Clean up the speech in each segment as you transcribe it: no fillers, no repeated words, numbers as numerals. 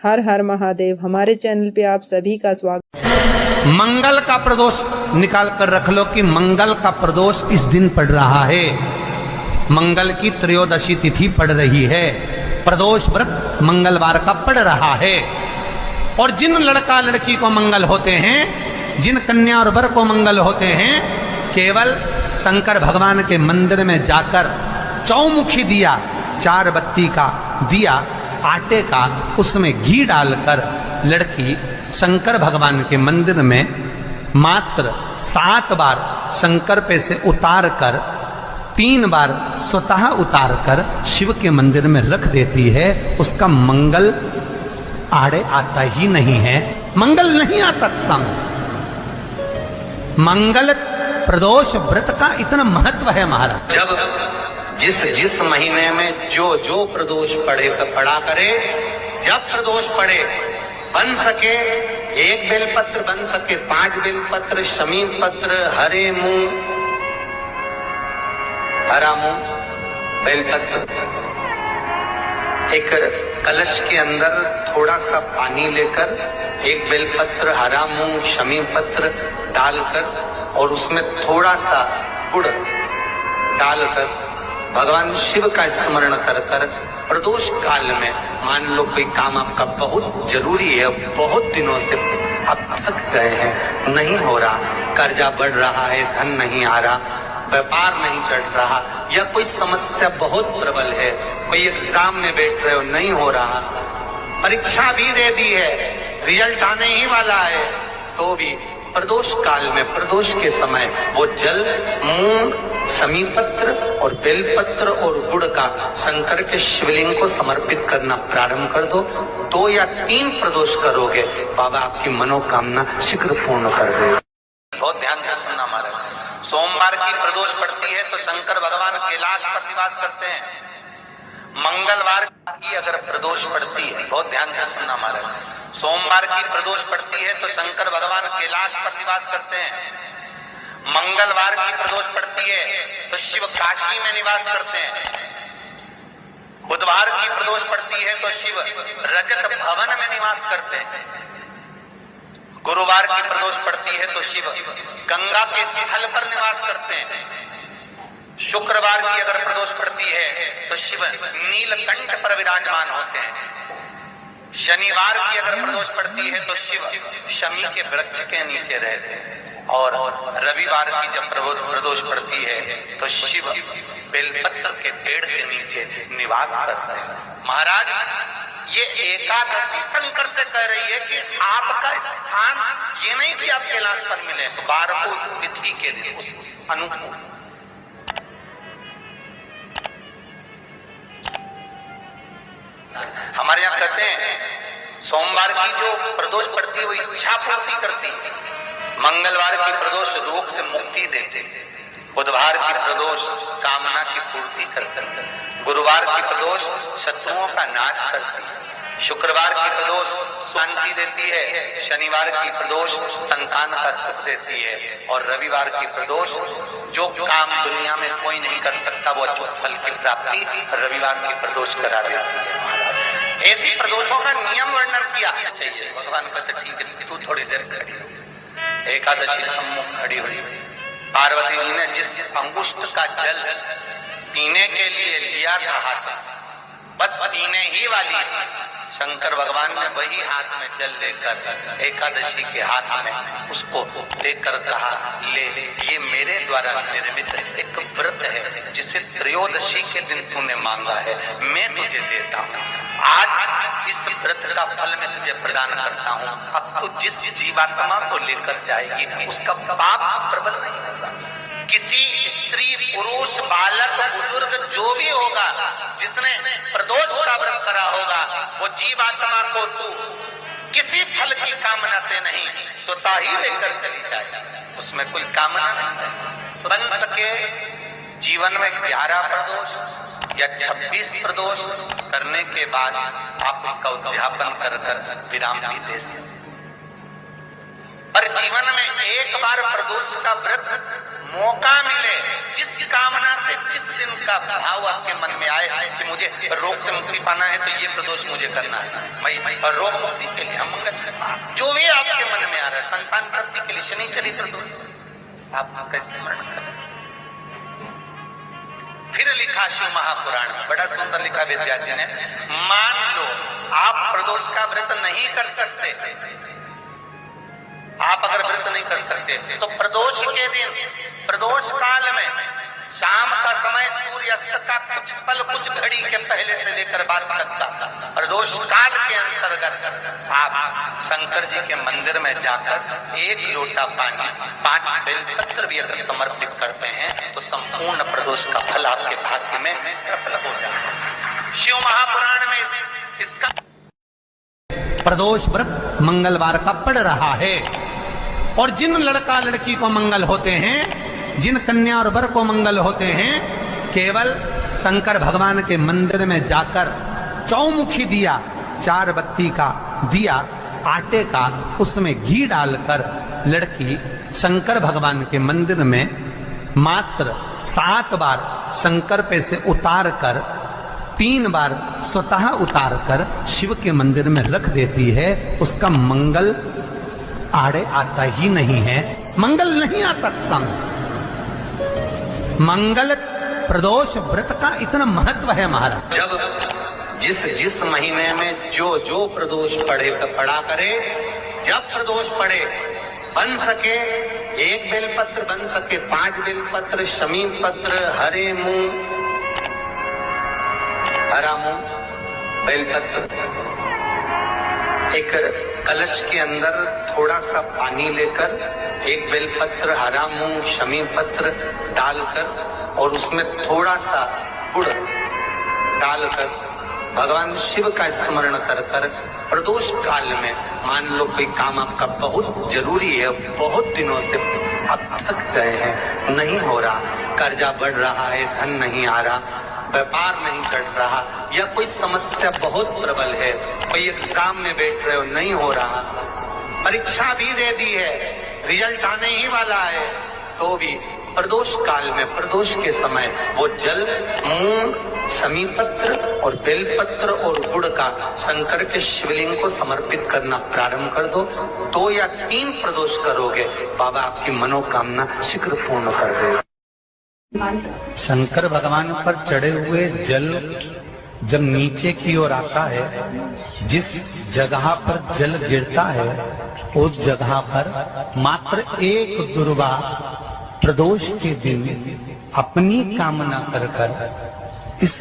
हर हर महादेव। हमारे चैनल पे आप सभी का स्वागत। मंगल का प्रदोष निकाल कर रख लो कि मंगल का प्रदोष इस दिन पड़ रहा है। मंगल की त्रयोदशी तिथि पड़ रही है। प्रदोष व्रत मंगलवार का पड़ रहा है। और जिन लड़का लड़की को मंगल होते हैं, जिन कन्या और वर को मंगल होते हैं, केवल शंकर भगवान के मंदिर में जाकर चौमुखी दिया, 4 बत्ती का दिया आटे का, उसमें घी डालकर लड़की शंकर भगवान के मंदिर में मात्र 7 बार शंकर पे से उतार कर 3 बार स्वतः उतार कर शिव के मंदिर में रख देती है। उसका मंगल आड़े आता ही नहीं है, मंगल नहीं आता सामने। मंगल प्रदोष व्रत का इतना महत्व है महाराज। जब जिस महीने में जो प्रदोष पड़े तो पड़ा करे, जब प्रदोष पड़े बन सके 1 बेलपत्र, बन सके 5 बेलपत्र, शमी पत्र, हरे मुंह, हरा मुंह, बेलपत्र, एक कलश के अंदर थोड़ा सा पानी लेकर 1 बेलपत्र, हरा मूंग, शमी पत्र डालकर और उसमें थोड़ा सा गुड़ डालकर भगवान शिव का स्मरण कर कर प्रदोष काल में, मान लो कोई काम आपका बहुत जरूरी है, बहुत दिनों से आप थक गए हैं, नहीं हो रहा, कर्जा बढ़ रहा है, धन नहीं आ रहा, व्यापार नहीं चढ़ रहा, या कोई समस्या बहुत प्रबल है, कोई एग्जाम में बैठ रहे हो नहीं हो रहा, परीक्षा भी दे दी है, रिजल्ट आने ही वाला है, तो भी प्रदोष काल में, प्रदोष के समय वो जल, मूंग, शमी पत्र और बेलपत्र और गुड़ का शंकर के शिवलिंग को समर्पित करना प्रारंभ कर दो। 2 या 3 प्रदोष करोगे, बाबा आपकी मनोकामना शीघ्र पूर्ण कर देगा। बहुत ध्यान से सुनना महाराज। सोमवार की प्रदोष पड़ती है तो शंकर भगवान कैलाश पर निवास करते हैं। मंगलवार की अगर प्रदोष पड़ती है, बहुत ध्यान से सुनना महाराज, सोमवार की प्रदोष पड़ती है तो शंकर भगवान कैलाश पर निवास करते हैं। मंगलवार की प्रदोष पड़ती है तो शिव काशी में निवास करते हैं। बुधवार की प्रदोष पड़ती है तो शिव रजत भवन में निवास करते हैं। गुरुवार की प्रदोष पड़ती है तो शिव गंगा के स्थल पर निवास करते हैं। शुक्रवार की अगर प्रदोष पड़ती है तो शिव नीलकंठ पर विराजमान होते हैं। शनिवार की अगर प्रदोष पड़ती है तो शिव शमी के वृक्ष के नीचे रहते हैं। और रविवार की जब प्रदोष पड़ती है तो शिव बेलपत्र के पेड़ के नीचे निवास करते हैं। महाराज, ये एकादशी शंकर से कह रही है कि आपका स्थान ये नहीं कि आप कैलाश पर मिले, उस बार को, उस तिथि के दिन, उस अनुकूल। हमारे यहाँ कहते हैं सोमवार की जो प्रदोष पड़ती है वो इच्छा पूर्ति करती है। मंगलवार की प्रदोष रोग से मुक्ति देते हैं। बुधवार की प्रदोष कामना की पूर्ति करती है। गुरुवार की प्रदोष शत्रुओं का नाश करती है। शुक्रवार की प्रदोष शांति देती है। शनिवार की प्रदोष संतान का सुख देती है। और रविवार की प्रदोष जो काम दुनिया में कोई नहीं कर सकता वो अचूक फल की प्राप्ति रविवार की प्रदोष करा देती है। ऐसी प्रदोषों का नियम वर्णन किया चाहिए। भगवान कहते ठीक है, तू थोड़ी देर खड़ी हो। एकादशी सम्मुख खड़ी हुई, पार्वती जी ने जिस अंगुष्ठ का जल पीने के लिए लिया था हाथ, बस पीने ही वाली थी, शंकर भगवान ने वही हाथ में जल लेकर एकादशी के हाथ में उसको देकर कहा, ले, ये मेरे द्वारा निर्मित एक व्रत है जिसे त्रयोदशी के दिन तूने मांगा है, मैं तुझे देता हूँ। आज इस व्रत का फल मैं तुझे प्रदान करता हूँ। अब तू जिस जीवात्मा को लेकर जाएगी उसका पाप प्रबल नहीं होगा। किसी स्त्री, पुरुष, बालक, बुजुर्ग जो भी होगा जिसने प्रदोष का व्रत करा होगा, वो जीवात्मा को तू किसी फल की कामना से नहीं, स्वतः ही लेकर चली जाए। उसमें कोई कामना नहीं है। बन सके जीवन में 11 प्रदोष या 26 प्रदोष करने के बाद आप उसका उद्यापन कर विराम भी दे सकते। पर जीवन में एक बार प्रदोष का व्रत मौका मिले, जिस कामना से जिस दिन का भाव आपके मन में आए कि मुझे रोग से मुक्ति पाना है तो ये प्रदोष मुझे करना है, मैं रोग मुक्ति के लिए हम मंगल, जो भी आपके मन में आ रहा है, संतान प्राप्ति के लिए शनिचरी प्रदोष, आप उसका स्मरण करें। फिर लिखा शिव महापुराण में, बड़ा सुंदर लिखा वेद जी ने, मान लो आप प्रदोष का व्रत नहीं कर सकते, आप अगर व्रत नहीं कर सकते तो प्रदोष के दिन, प्रदोष काल में शाम का समय सूर्यास्त का कुछ पल, कुछ घड़ी के पहले से लेकर बाद तक का प्रदोष काल के अंतर्गत आप शंकर जी के मंदिर में जाकर 1 लोटा पानी, 5 बेलपत्र भी अगर समर्पित करते हैं तो संपूर्ण प्रदोष का फल आपके भाग्य में प्रबल हो जाए। शिव महापुराण में इसका प्रदोष व्रत मंगलवार का पड़ रहा है, और जिन लड़का लड़की को मंगल होते हैं, जिन कन्या और वर को मंगल होते हैं, केवल शंकर भगवान के मंदिर में जाकर चौमुखी दिया, 4 बत्ती का दिया आटे का, उसमें घी डालकर लड़की शंकर भगवान के मंदिर में मात्र 7 बार शंकर पे से उतार कर, 3 बार स्वतः उतार कर शिव के मंदिर में रख देती है, उसका मंगल आड़े आता ही नहीं है, मंगल नहीं आता सामने। मंगल प्रदोष व्रत का इतना महत्व है महाराज। जब जिस महीने में जो प्रदोष पड़ा करे, जब प्रदोष पड़े, बन सके 1 बेलपत्र, बन सके 5 बेलपत्र, शमी पत्र, हरे मूंग, हरा मूंग, बेलपत्र, एक कलश के अंदर थोड़ा सा पानी लेकर 1 बेलपत्र, हरा मूंग, शमी पत्र डालकर और उसमें थोड़ा सा गुड़ डालकर भगवान शिव का स्मरण कर कर प्रदोष काल में, मान लो कोई काम आपका बहुत जरूरी है, बहुत दिनों से आप थक गए हैं, नहीं हो रहा, कर्जा बढ़ रहा है, धन नहीं आ रहा, व्यापार नहीं चढ़ रहा, या कोई समस्या बहुत प्रबल है, कोई एग्जाम में बैठ रहे हो नहीं हो रहा, परीक्षा भी दे दी है, रिजल्ट आने ही वाला है, तो भी प्रदोष काल में, प्रदोष के समय वो जल, मूंग, शमी पत्र और बेलपत्र और गुड़ का शंकर के शिवलिंग को समर्पित करना प्रारंभ कर दो। 2 या 3 प्रदोष करोगे, बाबा आपकी मनोकामना शीघ्र पूर्ण कर देगा। शंकर भगवान पर चढ़े हुए जल जब नीचे की ओर आता है, जिस जगह पर जल गिरता है उस जगह पर मात्र 1 दुर्वा प्रदोष के दिन अपनी कामना कर इस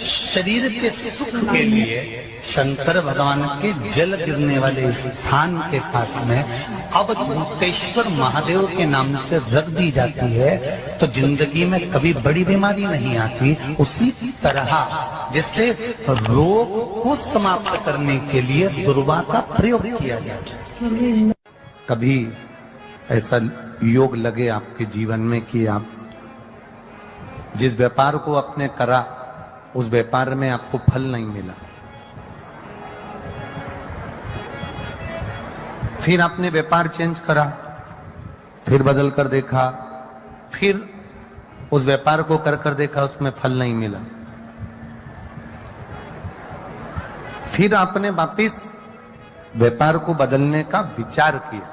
शरीर के सुख के लिए शंकर भगवान के जल गिरने वाले स्थान के पास में अवधूतेश्वर महादेव के नाम से रख दी जाती है, तो जिंदगी में कभी बड़ी बीमारी नहीं आती। उसी तरह जिससे रोग को समाप्त करने के लिए दुर्वा का प्रयोग किया जाता है। कभी ऐसा योग लगे आपके जीवन में कि आप जिस व्यापार को आपने करा उस व्यापार में आपको फल नहीं मिला, फिर आपने व्यापार चेंज करा, फिर बदल कर देखा, फिर उस व्यापार को कर देखा, उसमें फल नहीं मिला, फिर आपने वापिस व्यापार को बदलने का विचार किया,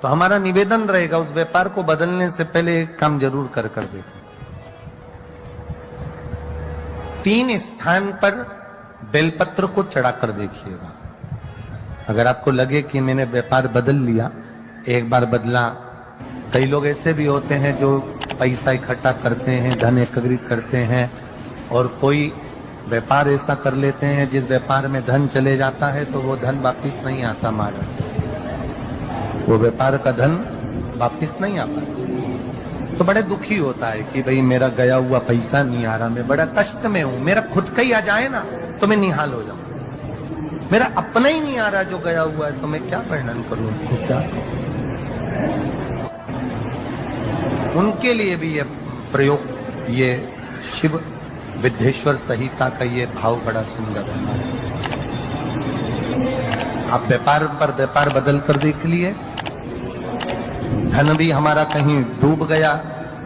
तो हमारा निवेदन रहेगा उस व्यापार को बदलने से पहले एक काम जरूर कर देखो। 3 स्थान पर बेलपत्र को चढ़ाकर देखिएगा। अगर आपको लगे कि मैंने व्यापार बदल लिया, एक बार बदला, कई लोग ऐसे भी होते हैं जो पैसा इकट्ठा करते हैं, धन एकत्रित करते हैं, और कोई व्यापार ऐसा कर लेते हैं जिस व्यापार में धन चले जाता है तो वो धन वापिस नहीं आता, मारा वो व्यापार का धन वापिस नहीं आता, तो बड़े दुखी होता है कि भाई मेरा गया हुआ पैसा नहीं आ रहा, मैं बड़ा कष्ट में हूं, मेरा खुद का ही आ जाए ना तो मैं निहाल हो जाऊं, मेरा अपना ही नहीं आ रहा जो गया हुआ है, तो मैं क्या वर्णन करूं उसको, क्या उनके लिए भी ये प्रयोग, ये शिव विद्येश्वर संहिता का ये भाव बड़ा सुंदर है। आप व्यापार पर व्यापार बदल कर देख लिए, धन भी हमारा कहीं डूब गया,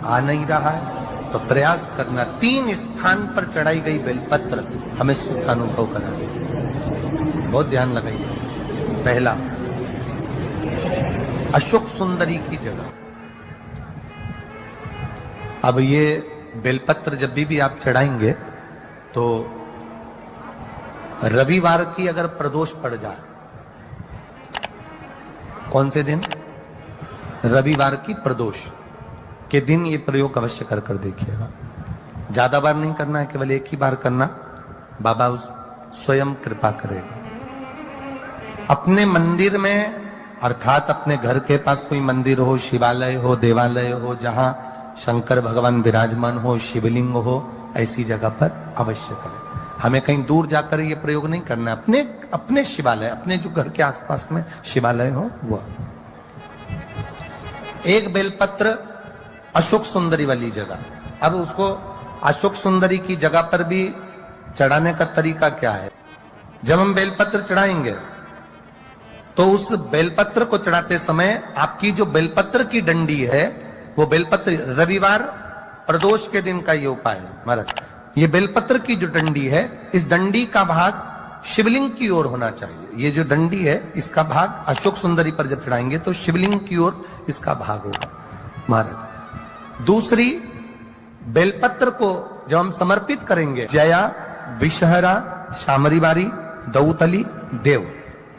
आ नहीं रहा है, तो प्रयास करना 3 स्थान पर चढ़ाई गई बेलपत्र हमें सुख अनुभव कराएगी। बहुत ध्यान लगाइए। पहला, अशोक सुंदरी की जगह। अब ये बेलपत्र जब भी आप चढ़ाएंगे तो रविवार की अगर प्रदोष पड़ जाए, कौन से दिन? रविवार की प्रदोष के दिन ये प्रयोग अवश्य कर कर देखिएगा। ज्यादा बार नहीं करना है, केवल एक ही बार करना, बाबा स्वयं कृपा करेगा। अपने मंदिर में, अर्थात अपने घर के पास कोई मंदिर हो, शिवालय हो, देवालय हो, जहां शंकर भगवान विराजमान हो, शिवलिंग हो, ऐसी जगह पर अवश्य करें। हमें कहीं दूर जाकर ये प्रयोग नहीं करना, अपने शिवालय, अपने जो घर के आसपास में शिवालय हो वो। एक बेलपत्र अशोक सुंदरी वाली जगह। अब उसको अशोक सुंदरी की जगह पर भी चढ़ाने का तरीका क्या है? जब हम बेलपत्र चढ़ाएंगे तो उस बेलपत्र को चढ़ाते समय आपकी जो बेलपत्र की डंडी है, वो बेलपत्र, रविवार प्रदोष के दिन का ये उपाय है महाराज। ये बेलपत्र की जो डंडी है, इस डंडी का भाग शिवलिंग की ओर होना चाहिए। ये जो डंडी है, इसका भाग अशोक सुंदरी पर जब चढ़ाएंगे तो शिवलिंग की ओर इसका भाग होगा महाराज। दूसरी, बेलपत्र को जब हम समर्पित करेंगे, जया, विषहरा, शामरीवारी, दौतली, देव,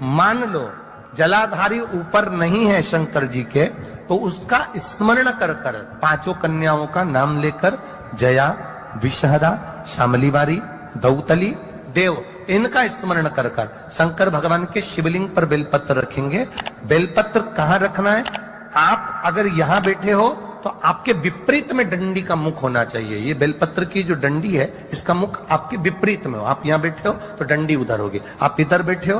मान लो जलाधारी ऊपर नहीं है शंकर जी के, तो उसका स्मरण कर कर 5 कन्याओं का नाम लेकर जया, विषहरा, शामलीवारी, दौतली, देव, इनका स्मरण कर कर शंकर भगवान के शिवलिंग पर बेलपत्र रखेंगे। बेलपत्र कहां रखना है? आप अगर यहां बैठे हो तो आपके विपरीत में डंडी का मुख होना चाहिए। ये बेलपत्र की जो डंडी है, इसका मुख आपके विपरीत में हो। आप यहां बैठे हो तो डंडी उधर होगी, आप इधर बैठे हो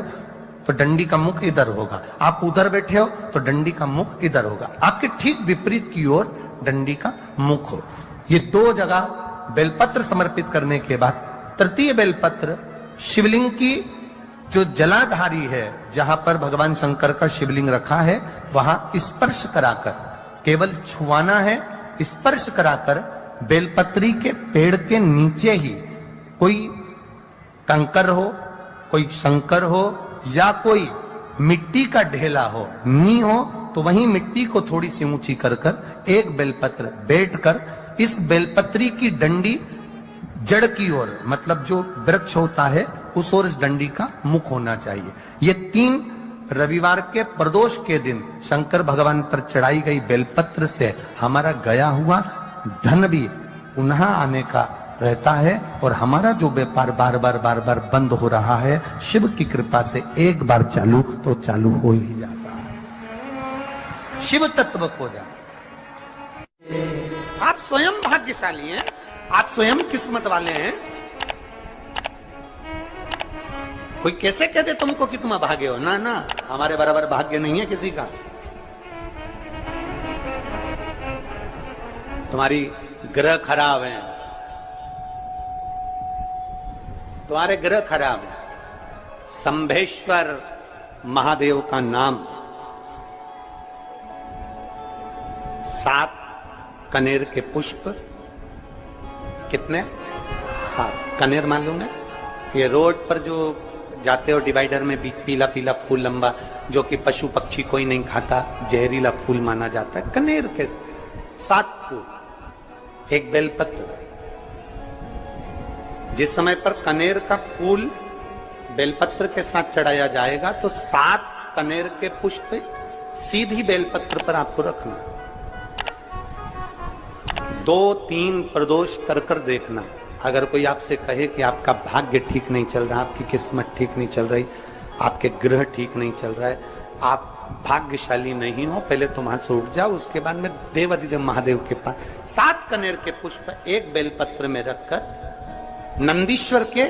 तो डंडी का मुख इधर होगा, आप उधर बैठे हो तो डंडी का मुख इधर होगा। आपके ठीक विपरीत की ओर डंडी का मुख हो। ये 2 जगह बेलपत्र समर्पित करने के बाद तृतीय बेलपत्र शिवलिंग की जो जलाधारी है, जहां पर भगवान शंकर का शिवलिंग रखा है, वहां स्पर्श कराकर, केवल छुआना है, स्पर्श कराकर बेलपत्री के पेड़ के नीचे ही कोई कंकर हो, कोई शंकर हो, या कोई मिट्टी का ढेला हो, नी हो, तो वहीं मिट्टी को थोड़ी सी ऊंची कर कर एक बेलपत्र बैठकर इस बेलपत्री की डंडी जड़ की ओर, मतलब जो वृक्ष होता है उस ओर इस डंडी का मुख होना चाहिए। ये 3 रविवार के प्रदोष के दिन शंकर भगवान पर चढ़ाई गई बेलपत्र से हमारा गया हुआ धन भी पुनः आने का रहता है, और हमारा जो व्यापार बार बार बंद हो रहा है, शिव की कृपा से एक बार चालू तो चालू हो ही जाता है, शिव तत्व को जाए। आप स्वयं भाग्यशाली हैं, आप स्वयं किस्मत वाले हैं। कोई कैसे कहते तुमको कि तुम अभागे हो? ना ना, हमारे बराबर भाग्य नहीं है किसी का। तुम्हारी ग्रह खराब है, तुम्हारे ग्रह खराब है। संभेश्वर महादेव का नाम 7 कनेर के पुष्प, कितने? 7 कनेर मालूम है? ये रोड पर जो जाते हो डिवाइडर में पीला पीला फूल लंबा, जो कि पशु पक्षी कोई नहीं खाता, जहरीला फूल माना जाता है। कनेर के 7 फूल, एक बेलपत्र। जिस समय पर कनेर का फूल बेलपत्र के साथ चढ़ाया जाएगा तो 7 कनेर के पुष्प सीधी बेलपत्र पर आपको रखना। 2-3 प्रदोष कर कर देखना। अगर कोई आपसे कहे कि आपका भाग्य ठीक नहीं चल रहा, आपकी किस्मत ठीक नहीं चल रही, आपके ग्रह ठीक नहीं चल रहा है, आप भाग्यशाली नहीं हो, पहले तुम वहां से उठ जाओ, उसके बाद में देवाधिदेव महादेव के पास 7 कनेर के पुष्प एक बेलपत्र में रखकर नंदीश्वर के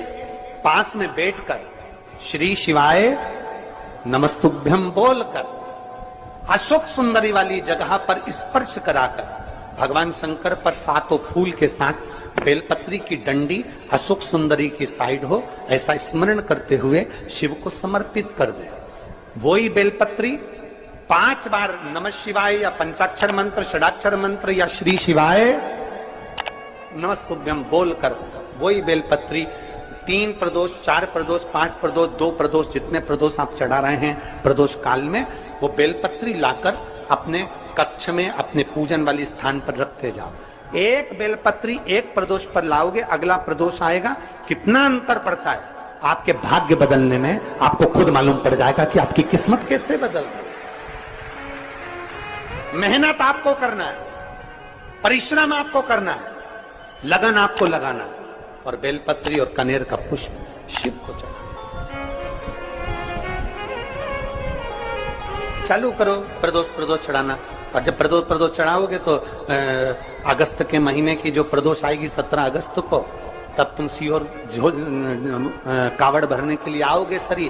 पास में बैठकर श्री शिवाय नमस्तुभ्यम बोलकर अशोक सुंदरी वाली जगह पर स्पर्श कराकर भगवान शंकर पर 7 फूल के साथ बेलपत्री की डंडी अशोक सुंदरी की साइड हो, ऐसा स्मरण करते हुए शिव को समर्पित कर दे। वही बेलपत्री 5 बार नमः शिवाय या पंचाक्षर मंत्र, षडाक्षर मंत्र या श्री शिवाय नमस्तुभ्यम बोलकर वही बेलपत्री 3 प्रदोष, 4 प्रदोष, 5 प्रदोष, 2 प्रदोष, जितने प्रदोष आप चढ़ा रहे हैं प्रदोष काल में, वो बेलपत्री लाकर अपने कक्ष में अपने पूजन वाली स्थान पर रखते जाओ। एक बेलपत्री एक प्रदोष पर लाओगे, अगला प्रदोष आएगा, कितना अंतर पड़ता है आपके भाग्य बदलने में, आपको खुद मालूम पड़ जाएगा कि आपकी किस्मत कैसे बदल रही। मेहनत आपको करना है, परिश्रम आपको करना है, लगन आपको लगाना है, और बेलपत्री और कनेर का पुष्प शिव को चढ़ा। चालू करो प्रदोष चढ़ाना। और जब प्रदोष चढ़ाओगे तो अगस्त के महीने की जो प्रदोष आएगी 17 अगस्त को, तब तुम सीहोर कावड़ भरने के लिए आओगे सरी।